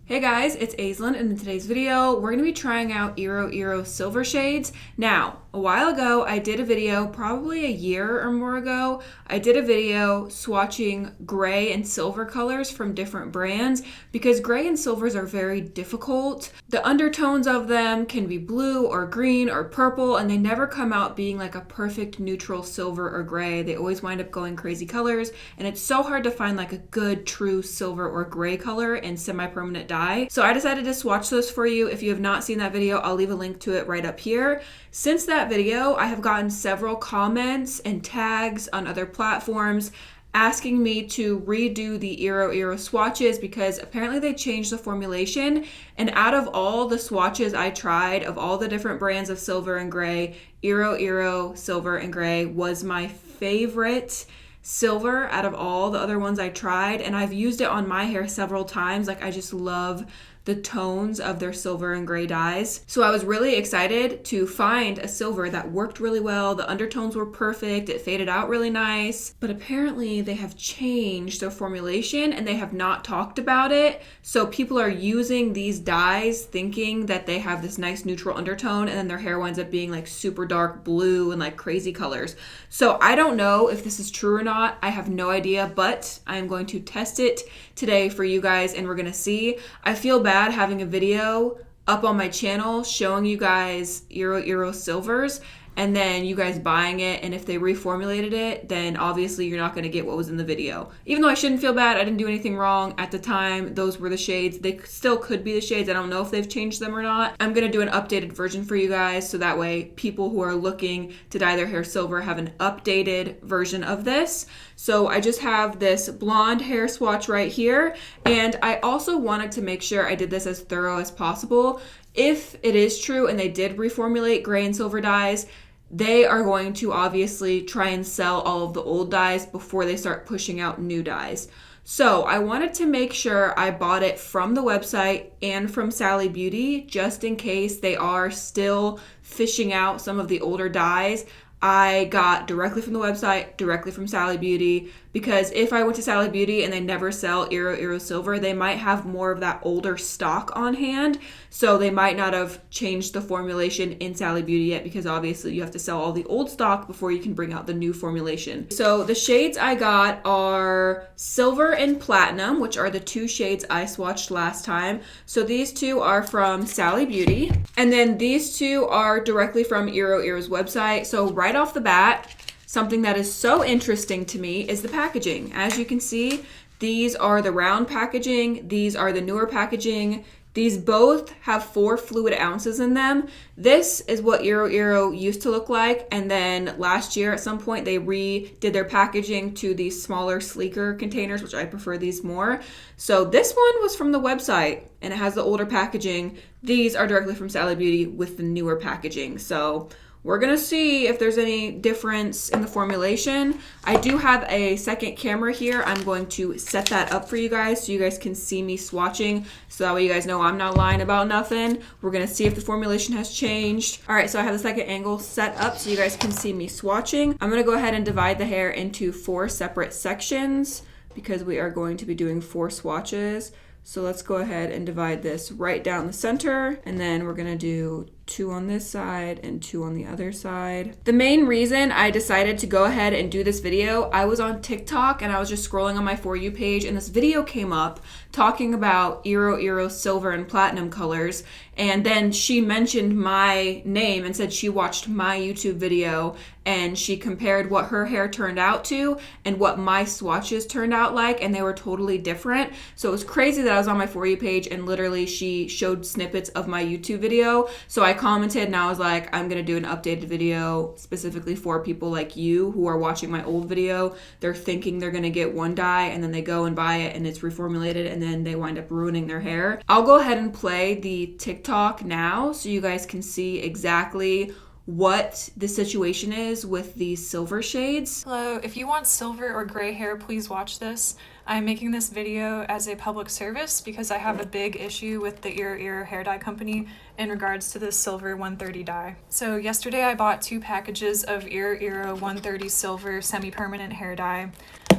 Hey guys, it's Aislinn, and in today's video, we're going to be trying out Iro Iro silver shades. Now, a while ago, I did a video, probably a year or more ago, I did a video swatching gray and silver colors from different brands because gray and silvers are very difficult. The undertones of them can be blue or green or purple, and they never come out being like a perfect neutral silver or gray. They always wind up going crazy colors, and it's so hard to find like a good, true silver or gray color in semi-permanent dye. So I decided to swatch those for you. If you have not seen that video, I'll leave a link to it right up here. Since that video, I have gotten several comments and tags on other platforms asking me to redo the Iro Iro swatches because apparently they changed the formulation. And out of all the swatches I tried, of all the different brands of silver and gray, Iro Iro silver and gray was my favorite silver out of all the other ones I tried, and I've used it on my hair several times. Like, I just love the tones of their silver and gray dyes. So I was really excited to find a silver that worked really well. The undertones were perfect. It faded out really nice. But apparently they have changed their formulation and they have not talked about it. So people are using these dyes thinking that they have this nice neutral undertone, and then their hair winds up being like super dark blue and like crazy colors. So I don't know if this is true or not. I have no idea, but I'm going to test it today for you guys and we're gonna see. I feel bad having a video up on my channel showing you guys Iro Iro silvers and then you guys buying it, and if they reformulated it, then obviously you're not going to get what was in the video. Even though I shouldn't feel bad, I didn't do anything wrong at the time. Those were the shades. They still could be the shades. I don't know if they've changed them or not. I'm going to do an updated version for you guys so that way people who are looking to dye their hair silver have an updated version of this. So I just have this blonde hair swatch right here, and I also wanted to make sure I did this as thorough as possible. If it is true and they did reformulate gray and silver dyes, they are going to obviously try and sell all of the old dyes before they start pushing out new dyes. So I wanted to make sure I bought it from the website and from Sally Beauty just in case they are still fishing out some of the older dyes. I got directly from the website, directly from Sally Beauty, because if I went to Sally Beauty and they never sell Iro Iro silver, they might have more of that older stock on hand. So they might not have changed the formulation in Sally Beauty yet, because obviously you have to sell all the old stock before you can bring out the new formulation. So the shades I got are Silver and Platinum, which are the two shades I swatched last time. So these two are from Sally Beauty. And then these two are directly from Iro Iro's website. So right off the bat, something that is so interesting to me is the packaging. As you can see, these are the round packaging. These are the newer packaging. These both have 4 fluid ounces in them. This is what Iro Iro used to look like, and then last year at some point they redid their packaging to these smaller, sleeker containers, which I prefer these more. So this one was from the website and it has the older packaging. These are directly from Sally Beauty with the newer packaging. So we're gonna see if there's any difference in the formulation. I do have a second camera here. I'm going to set that up for you guys so you guys can see me swatching, so that way you guys know I'm not lying about nothing. We're gonna see if the formulation has changed. All right, so I have the second angle set up so you guys can see me swatching. I'm gonna go ahead and divide the hair into 4 separate sections because we are going to be doing 4 swatches. So let's go ahead and divide this right down the center, and then we're gonna do 2 on this side and 2 on the other side. The main reason I decided to go ahead and do this video, I was on TikTok and I was just scrolling on my For You page, and this video came up talking about Iro Iro silver and platinum colors, and then she mentioned my name and said she watched my YouTube video and she compared what her hair turned out to and what my swatches turned out like, and they were totally different. So it was crazy that I was on my For You page and literally she showed snippets of my YouTube video. So I commented and I was like, I'm gonna do an updated video specifically for people like you who are watching my old video. They're thinking they're gonna get one dye and then they go and buy it and it's reformulated and then they wind up ruining their hair. I'll go ahead and play the TikTok now so you guys can see exactly what the situation is with these silver shades. Hello, if you want silver or gray hair, please watch this. I'm making this video as a public service because I have a big issue with the Iro Iro hair dye company in regards to this silver 130 dye. So yesterday I bought 2 packages of Iro Iro 130 silver semi-permanent hair dye.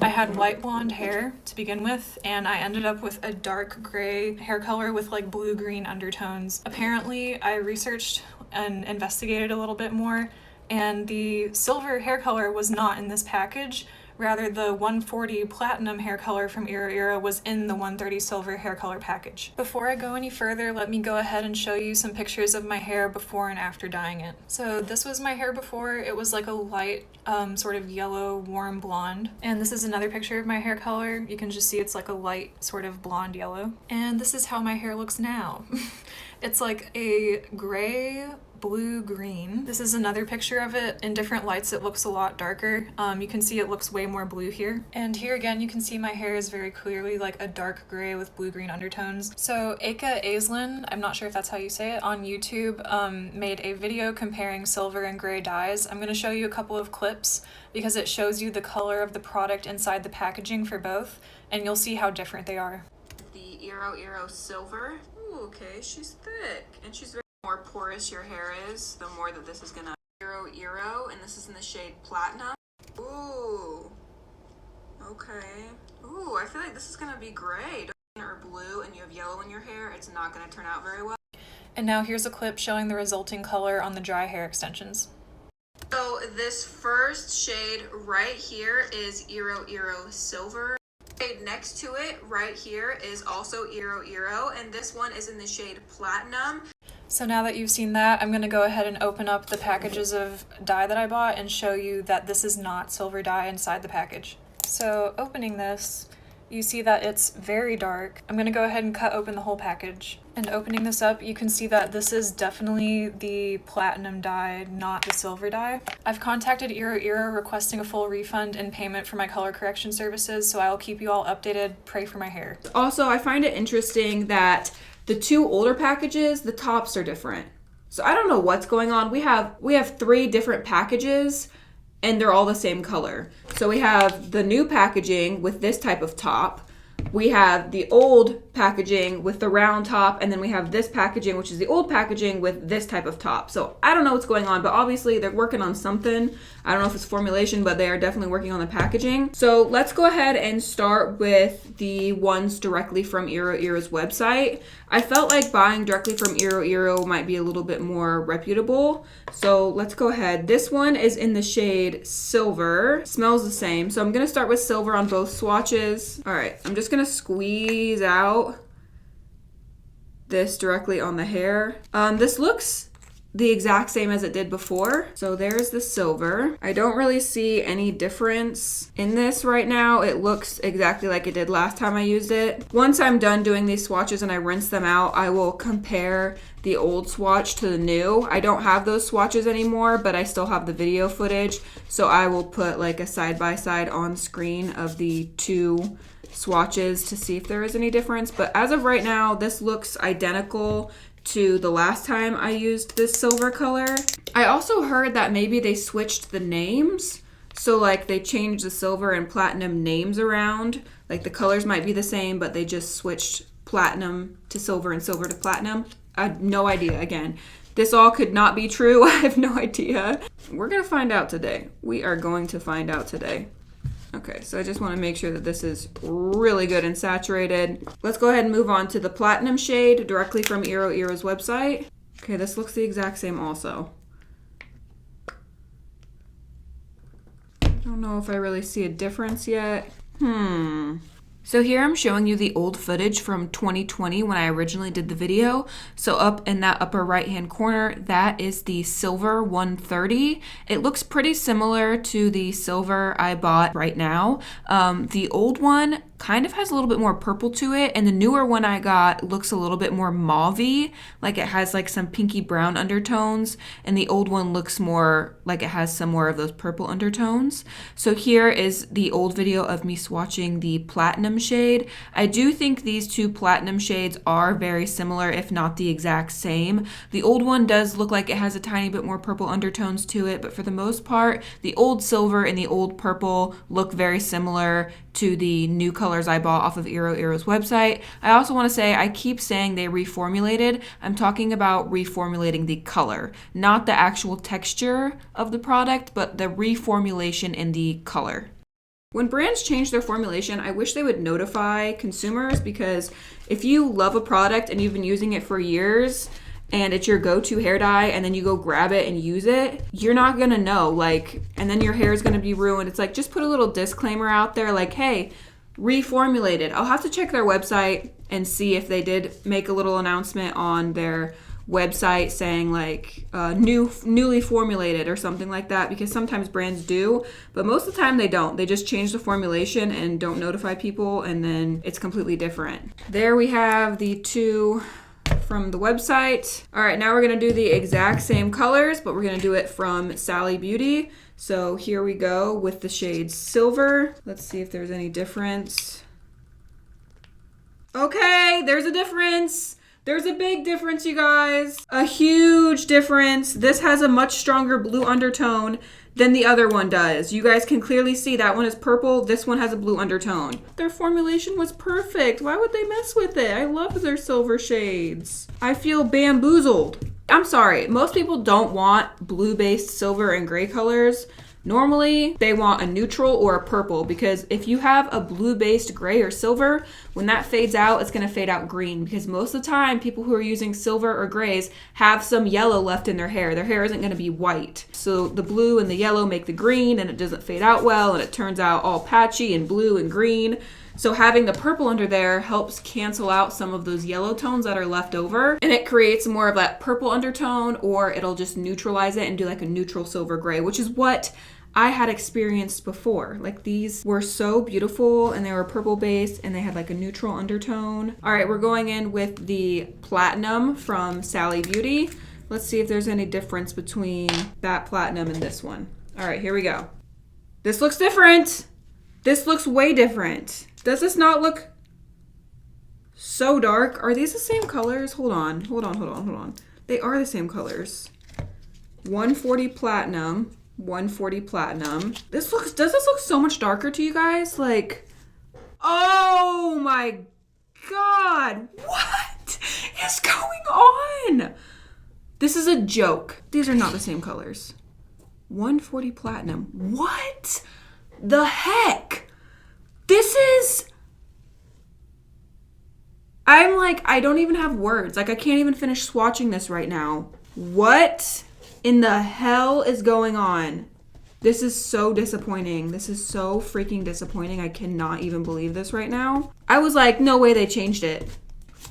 I had light blonde hair to begin with, and I ended up with a dark gray hair color with like blue-green undertones. Apparently, I researched and investigated a little bit more, and the silver hair color was not in this package. Rather, the 140 platinum hair color from Iro Iro was in the 130 silver hair color package. Before I go any further, let me go ahead and show you some pictures of my hair before and after dyeing it. So this was my hair before. It was like a light sort of yellow warm blonde. And this is another picture of my hair color. You can just see it's like a light sort of blonde yellow. And this is how my hair looks now. It's like a gray blue green. This is another picture of it. In different lights it looks a lot darker. You can see it looks way more blue here. And here again you can see my hair is very clearly like a dark gray with blue-green undertones. So Aislinn, I'm not sure if that's how you say it, on YouTube made a video comparing silver and gray dyes. I'm going to show you a couple of clips because it shows you the color of the product inside the packaging for both, and you'll see how different they are. The Iro Iro silver. Ooh, okay, she's thick and she's very more porous your hair is, the more that this is gonna. Iro Iro, and this is in the shade Platinum. Ooh, okay. Ooh, I feel like this is gonna be gray or blue, and you have yellow in your hair. It's not gonna turn out very well. And now here's a clip showing the resulting color on the dry hair extensions. So this first shade right here is Iro Iro silver. Shade next to it right here is also Iro Iro, and this one is in the shade Platinum. So now that you've seen that, I'm going to go ahead and open up the packages of dye that I bought and show you that this is not silver dye inside the package. So opening this, you see that it's very dark. I'm going to go ahead and cut open the whole package. And opening this up, you can see that this is definitely the platinum dye, not the silver dye. I've contacted Iro Iro requesting a full refund and payment for my color correction services, so I'll keep you all updated. Pray for my hair. Also, I find it interesting that the two older packages, the tops are different. So I don't know what's going on. We have 3 different packages and they're all the same color. So we have the new packaging with this type of top. We have the old packaging with the round top, and then we have this packaging, which is the old packaging with this type of top. So I don't know what's going on, but obviously they're working on something. I don't know if it's formulation, but they are definitely working on the packaging. So let's go ahead and start with the ones directly from Iro Iro's website. I felt like buying directly from Iro Iro might be a little bit more reputable. So let's go ahead. This one is in the shade Silver. Smells the same. So I'm going to start with Silver on both swatches. All right, I'm just going to squeeze out this directly on the hair. This looks the exact same as it did before. So there's the silver. I don't really see any difference in this right now. It looks exactly like it did last time I used it. Once I'm done doing these swatches and I rinse them out, I will compare the old swatch to the new. I don't have those swatches anymore, but I still have the video footage. So I will put like a side-by-side on screen of the 2 swatches to see if there is any difference. But as of right now, this looks identical to the last time I used this silver color. I also heard that maybe they switched the names. So like they changed the silver and platinum names around. Like the colors might be the same, but they just switched platinum to silver and silver to platinum. I have no idea. Again, this all could not be true. I have no idea. We're gonna find out today. We are going to find out today. Okay, so I just want to make sure that this is really good and saturated. Let's go ahead and move on to the platinum shade directly from Iro Iro's website. Okay, this looks the exact same also. I don't know if I really see a difference yet. So here I'm showing you the old footage from 2020 when I originally did the video. So up in that upper right hand corner, that is the silver 130. It looks pretty similar to the silver I bought right now. The old one kind of has a little bit more purple to it, and the newer one I got looks a little bit more mauve-y, like it has like some pinky brown undertones, and the old one looks more like it has some more of those purple undertones. So here is the old video of me swatching the platinum shade. I do think these 2 platinum shades are very similar, if not the exact same. The old one does look like it has a tiny bit more purple undertones to it, but for the most part, the old silver and the old purple look very similar to the new colors I bought off of Iro Iro's website. I also want to say, I keep saying they reformulated. I'm talking about reformulating the color, not the actual texture of the product, but the reformulation in the color. When brands change their formulation, I wish they would notify consumers, because if you love a product and you've been using it for years and it's your go-to hair dye and then you go grab it and use it, you're not gonna know, like, and then your hair is gonna be ruined. It's like, just put a little disclaimer out there like, hey, reformulated. I'll have to check their website and see if they did make a little announcement on their website saying like newly formulated or something like that, because sometimes brands do, but most of the time they don't. They just change the formulation and don't notify people, and then it's completely different. There we have the two from the website. All right, now we're gonna do the exact same colors, but we're gonna do it from Sally Beauty. So here we go with the shade Silver. Let's see if there's any difference. Okay, there's a difference. There's a big difference, you guys. A huge difference. This has a much stronger blue undertone than the other one does. You guys can clearly see that one is purple. This one has a blue undertone. Their formulation was perfect. Why would they mess with it? I love their silver shades. I feel bamboozled. I'm sorry. Most people don't want blue-based silver and gray colors. Normally, they want a neutral or a purple, because if you have a blue-based gray or silver, when that fades out, it's going to fade out green, because most of the time, people who are using silver or grays have some yellow left in their hair. Their hair isn't going to be white. So the blue and the yellow make the green, and it doesn't fade out well, and it turns out all patchy and blue and green. So having the purple under there helps cancel out some of those yellow tones that are left over, and it creates more of that purple undertone, or it'll just neutralize it and do like a neutral silver gray, which is what I had experienced before. Like, these were so beautiful, and they were purple based, and they had like a neutral undertone. All right, we're going in with the Platinum from Sally Beauty. Let's see if there's any difference between that Platinum and this one. All right, here we go. This looks different. This looks way different. Does this not look so dark? Are these the same colors? Hold on. They are the same colors. 140 Platinum, 140 Platinum. Does this look so much darker to you guys? Like, oh my God, what is going on? This is a joke. These are not the same colors. 140 Platinum. What the heck? This is... I'm like, I don't even have words. Like, I can't even finish swatching this right now. What in the hell is going on? This is so disappointing. This is so freaking disappointing. I cannot even believe this right now. I was like, no way they changed it.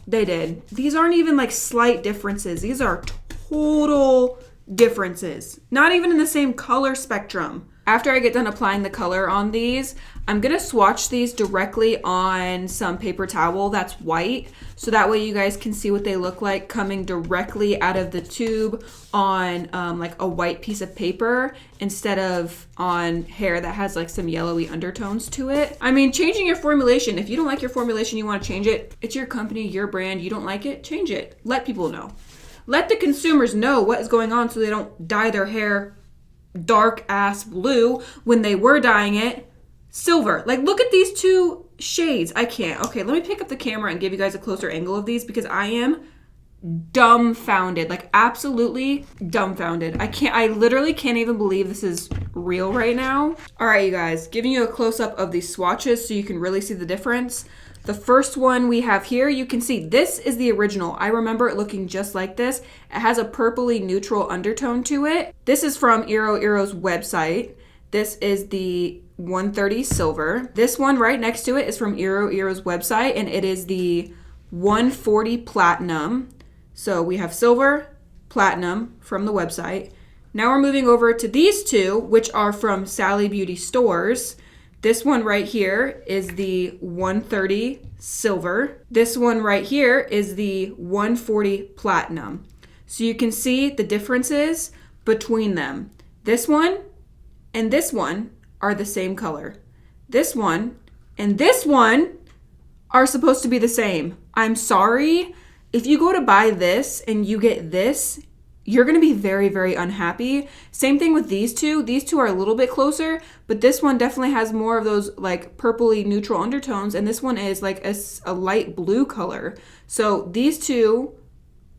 They did. These aren't even like slight differences. These are total differences. Not even in the same color spectrum. After I get done applying the color on these, I'm going to swatch these directly on some paper towel that's white, so that way you guys can see what they look like coming directly out of the tube on like a white piece of paper, instead of on hair that has like some yellowy undertones to it. I mean, changing your formulation, if you don't like your formulation, you want to change it, it's your company, your brand, you don't like it, change it. Let people know. Let the consumers know what is going on, so they don't dye their hair dark ass blue when they were dyeing it silver. Like, look at these two shades. I can't. Okay, let me pick up the camera and give you guys a closer angle of these, because I am dumbfounded. Like, absolutely dumbfounded. I literally can't even believe this is real right now. All right, you guys, giving you a close-up of these swatches so you can really see the difference. The first one we have here, you can see this is the original. I remember it looking just like this. It has a purpley neutral undertone to it. This is from Iro Iro's website. This is the 130 Silver. This one right next to it is from Iro Iro's website, and it is the 140 Platinum. So we have Silver, Platinum from the website. Now we're moving over to these two, which are from Sally Beauty stores. This one right here is the 130 Silver. This one right here is the 140 Platinum. So you can see the differences between them. This one and this one are the same color. This one and this one are supposed to be the same. I'm sorry. If you go to buy this and you get this, you're going to be very, very unhappy. Same thing with these two. These two are a little bit closer, but this one definitely has more of those like purpley neutral undertones, and this one is like a light blue color. So these two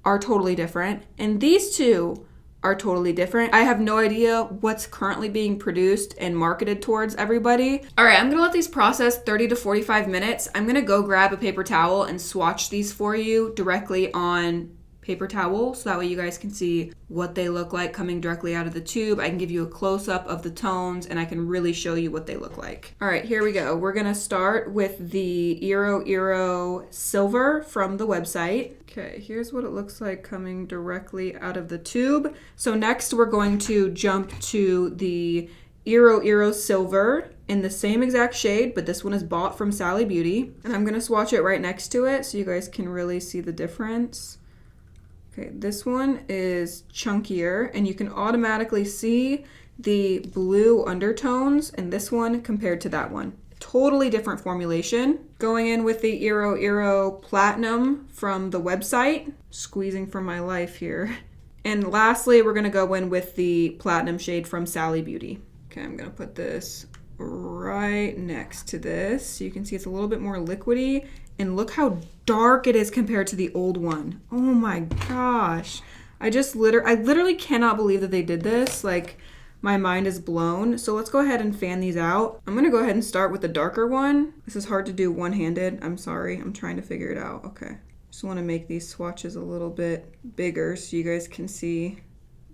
are totally different, and these two are totally different. I have no idea what's currently being produced and marketed towards everybody. All right, I'm gonna let these process 30 to 45 minutes. I'm gonna go grab a paper towel and swatch these for you directly on paper towel, so that way you guys can see what they look like coming directly out of the tube. I can give you a close-up of the tones, and I can really show you what they look like. All right, here we go. We're gonna start with the Iro Iro Silver from the website. Okay, here's what it looks like coming directly out of the tube. So next we're going to jump to the Iro Iro Silver in the same exact shade, but this one is bought from Sally Beauty. And I'm gonna swatch it right next to it so you guys can really see the difference. Okay, this one is chunkier, and you can automatically see the blue undertones in this one compared to that one. Totally different formulation. Going in with the Iro Iro Platinum from the website. Squeezing for my life here. And lastly, we're gonna go in with the Platinum shade from Sally Beauty. Okay, I'm gonna put this right next to this. So you can see it's a little bit more liquidy. And look how dark it is compared to the old one. Oh my gosh. I literally cannot believe that they did this. Like, my mind is blown. So let's go ahead and fan these out. I'm gonna go ahead and start with the darker one. This is hard to do one-handed. I'm sorry, I'm trying to figure it out. Okay. Just wanna make these swatches a little bit bigger so you guys can see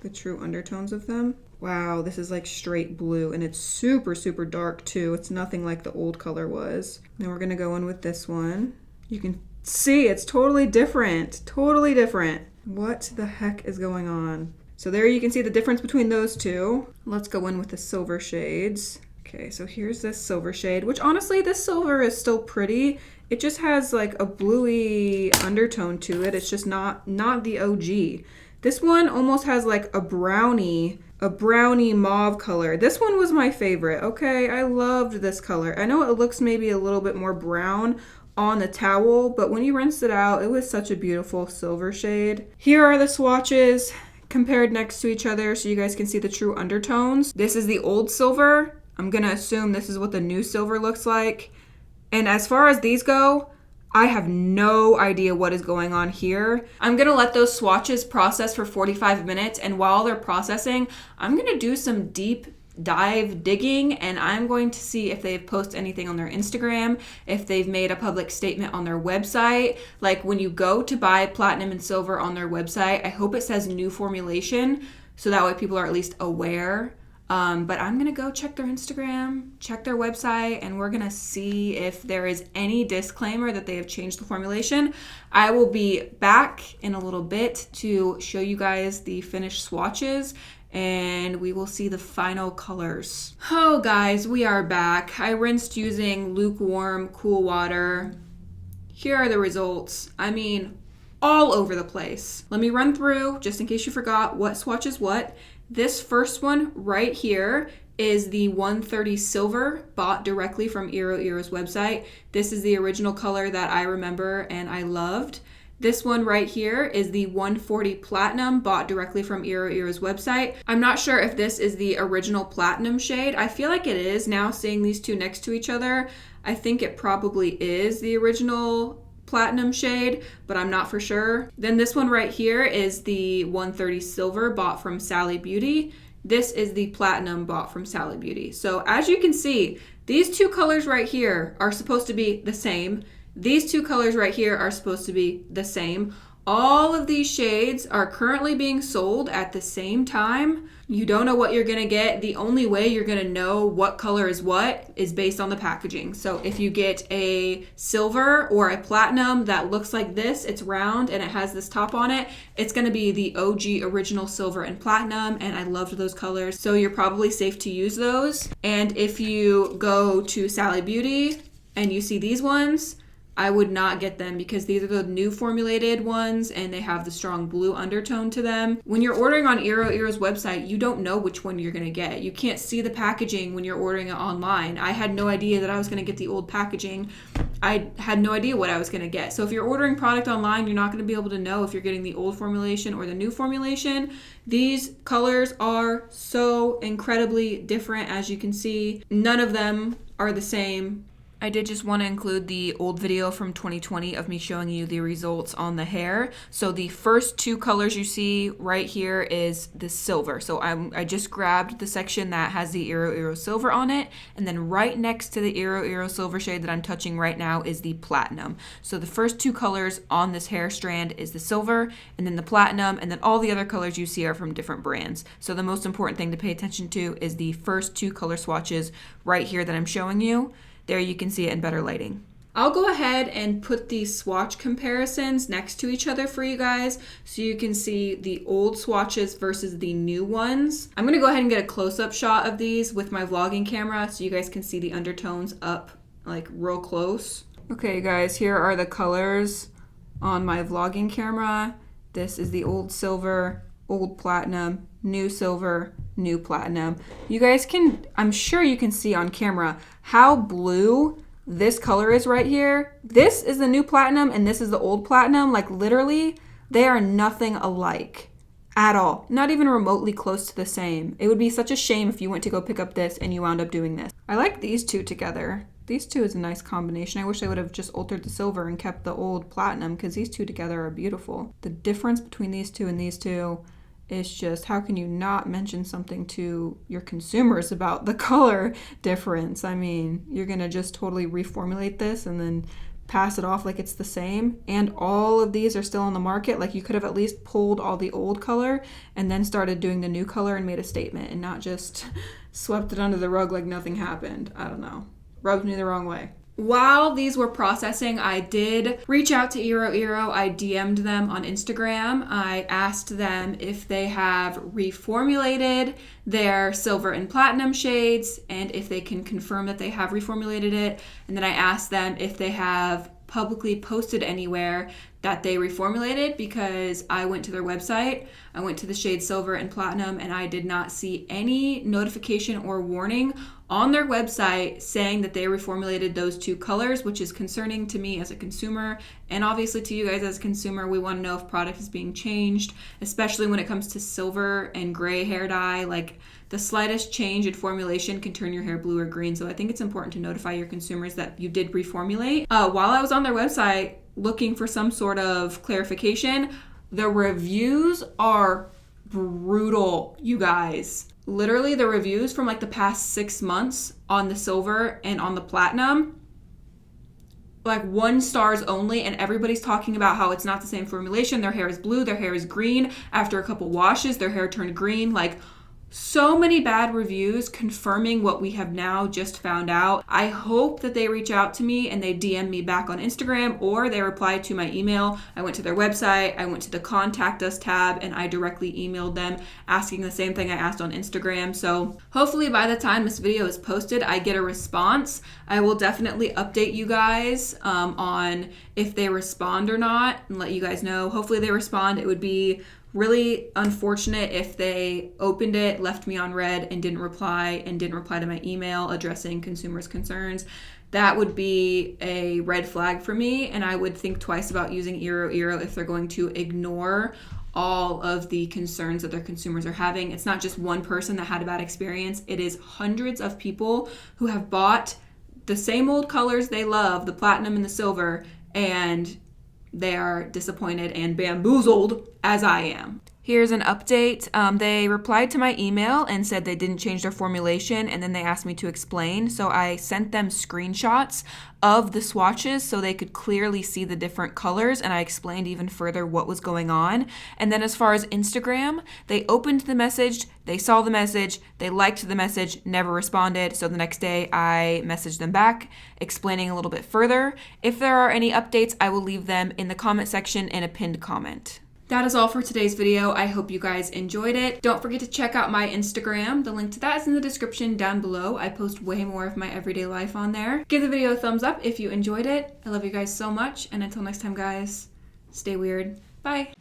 the true undertones of them. Wow, this is like straight blue, and it's super, super dark too. It's nothing like the old color was. Then we're gonna go in with this one. You can see it's totally different, totally different. What the heck is going on? So there you can see the difference between those two. Let's go in with the silver shades. Okay, so here's this silver shade, which honestly, this silver is still pretty. It just has like a bluey undertone to it. It's just not the OG. This one almost has like a brownie mauve color. This one was my favorite. Okay, I loved this color. I know it looks maybe a little bit more brown on the towel, but when you rinsed it out, it was such a beautiful silver shade. Here are the swatches compared next to each other so you guys can see the true undertones. This is the old silver. I'm gonna assume this is what the new silver looks like. And as far as these go, I have no idea what is going on here. I'm gonna let those swatches process for 45 minutes, and while they're processing, I'm gonna do some deep dive digging, and I'm going to see if they've posted anything on their Instagram, if they've made a public statement on their website. Like when you go to buy platinum and silver on their website, I hope it says new formulation, so that way people are at least aware. But I'm gonna go check their Instagram, check their website, and we're gonna see if there is any disclaimer that they have changed the formulation. I will be back in a little bit to show you guys the finished swatches, and we will see the final colors. Oh guys, we are back. I rinsed using lukewarm, cool water. Here are the results. I mean, all over the place. Let me run through, just in case you forgot, what swatch is what. This first one right here is the 130 silver, bought directly from Iro Iro's website. This is the original color that I remember and I loved. This one right here is the 140 platinum, bought directly from Iro Iro's website. I'm not sure if this is the original platinum shade. I feel like it is now, seeing these two next to each other. I think it probably is the original platinum shade, but I'm not for sure. Then this one right here is the 130 silver, bought from Sally Beauty. This is the platinum, bought from Sally Beauty. So as you can see, these two colors right here are supposed to be the same. These two colors right here are supposed to be the same. All of these shades are currently being sold at the same time. You don't know what you're gonna get. The only way you're gonna know what color is what is based on the packaging. So if you get a silver or a platinum that looks like this, it's round and it has this top on it, it's gonna be the OG original silver and platinum, and I loved those colors. So you're probably safe to use those. And if you go to Sally Beauty and you see these ones, I would not get them because these are the new formulated ones and they have the strong blue undertone to them. When you're ordering on Iro Iro's website, you don't know which one you're gonna get. You can't see the packaging when you're ordering it online. I had no idea that I was gonna get the old packaging. I had no idea what I was gonna get. So if you're ordering product online, you're not gonna be able to know if you're getting the old formulation or the new formulation. These colors are so incredibly different, as you can see. None of them are the same. I did just want to include the old video from 2020 of me showing you the results on the hair. So the first two colors you see right here is the silver. So I just grabbed the section that has the Iro Iro silver on it, and then right next to the Iro Iro silver shade that I'm touching right now is the platinum. So the first two colors on this hair strand is the silver, and then the platinum, and then all the other colors you see are from different brands. So the most important thing to pay attention to is the first two color swatches right here that I'm showing you. There you can see it in better lighting. I'll go ahead and put these swatch comparisons next to each other for you guys so you can see the old swatches versus the new ones. I'm gonna go ahead and get a close-up shot of these with my vlogging camera so you guys can see the undertones up like real close. Okay guys, here are the colors on my vlogging camera. This is the old silver, old platinum, new silver, new platinum. You guys can, I'm sure you can see on camera how blue this color is right here. This is the new platinum and this is the old platinum. Like literally, they are nothing alike at all. Not even remotely close to the same. It would be such a shame if you went to go pick up this and you wound up doing this. I like these two together. These two is a nice combination. I wish I would have just altered the silver and kept the old platinum because these two together are beautiful. The difference between these two and these two is just, how can you not mention something to your consumers about the color difference? I mean, you're gonna just totally reformulate this and then pass it off like it's the same, and all of these are still on the market. Like you could have at least pulled all the old color and then started doing the new color and made a statement and not just swept it under the rug like nothing happened. I don't know. Rubbed me the wrong way. While these were processing, I did reach out to Iro Iro. I DM'd them on Instagram. I asked them if they have reformulated their silver and platinum shades and if they can confirm that they have reformulated it. And then I asked them if they have publicly posted anywhere that they reformulated, because I went to their website, I went to the shade silver and platinum, and I did not see any notification or warning on their website saying that they reformulated those two colors, which is concerning to me as a consumer, and obviously to you guys as a consumer. We want to know if product is being changed, especially when it comes to silver and gray hair dye. Like the slightest change in formulation can turn your hair blue or green, so I think it's important to notify your consumers that you did reformulate. While I was on their website looking for some sort of clarification, the reviews are brutal, you guys. Literally the reviews from like the past 6 months on the silver and on the platinum, like 1 stars only, and everybody's talking about how it's not the same formulation. Their hair is blue, their hair is green. After a couple washes, their hair turned green. Like so many bad reviews confirming what we have now just found out. I hope that they reach out to me and they DM me back on Instagram, or they reply to my email. I went to their website, I went to the contact us tab, and I directly emailed them asking the same thing I asked on Instagram. So hopefully by the time this video is posted, I get a response. I will definitely update you guys on if they respond or not and let you guys know. Hopefully they respond. It would be really unfortunate if they opened it, left me on red, and didn't reply to my email addressing consumers' concerns. That would be a red flag for me, and I would think twice about using Iro Iro if they're going to ignore all of the concerns that their consumers are having. It's not just one person that had a bad experience. It is hundreds of people who have bought the same old colors they love, the platinum and the silver, and they are disappointed and bamboozled as I am. Here's an update. They replied to my email and said they didn't change their formulation, and then they asked me to explain. So I sent them screenshots of the swatches so they could clearly see the different colors, and I explained even further what was going on. And then as far as Instagram, they opened the message, they saw the message, they liked the message, never responded. So the next day I messaged them back explaining a little bit further. If there are any updates, I will leave them in the comment section in a pinned comment. That is all for today's video. I hope you guys enjoyed it. Don't forget to check out my Instagram. The link to that is in the description down below. I post way more of my everyday life on there. Give the video a thumbs up if you enjoyed it. I love you guys so much. And until next time, guys, stay weird. Bye.